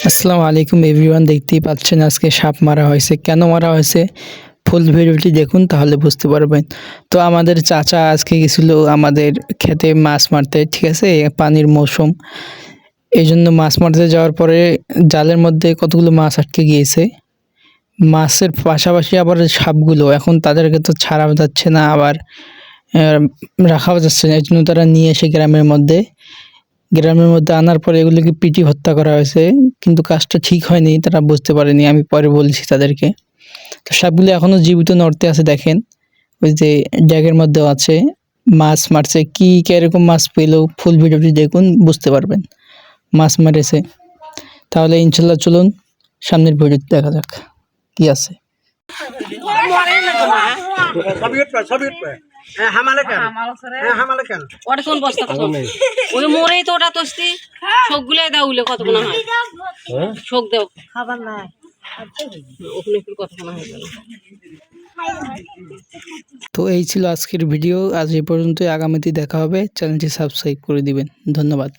আসসালামু আলাইকুম এভরিওয়ান, দেখতেই পাচ্ছেন আজকে সাপ মারা হয়েছে। কেন মারা হয়েছে ফুল ভিডিওটি দেখুন তাহলে বুঝতে পারবেন। তো আমাদের চাচা আজকে গেছিল আমাদের খেতে মাছ মারতে, ঠিক আছে, পানির মৌসুম, এই জন্য মাছ মারতে যাওয়ার পরে জালের মধ্যে কতগুলো মাছ আটকে গিয়েছে। মাছের পাশাপাশি আবার সাপগুলো, এখন তাদেরকে তো ছাড়াও যাচ্ছে না, আবার রাখাও যাচ্ছে না, এই জন্য তারা নিয়ে এসে গ্রামের মধ্যে আনার পরে এগুলোকে পিটি হত্যা করা হয়েছে। কিন্তু কাজটা ঠিক হয়নি, তারা বুঝতে পারেনি, আমি পরে বলছি তাদেরকে। তো সাপগুলো এখনও জীবিত নড়তে আছে, দেখেন ওই যে ড্যাগের মধ্যেও আছে। মাছ মারছে, কি কিরকম মাছ পেলো ফুল ভিডিওটি দেখুন বুঝতে পারবেন। মাছ মেরেছে। তাহলে ইনশাল্লাহ চলুন সামনের ভিডিওতে দেখা যাক কি আছে। তো এই ছিল আজকের ভিডিও, আজ এই পর্যন্তই। আগামীতে দেখা হবে, চ্যানেলটি সাবস্ক্রাইব করে দিবেন। ধন্যবাদ।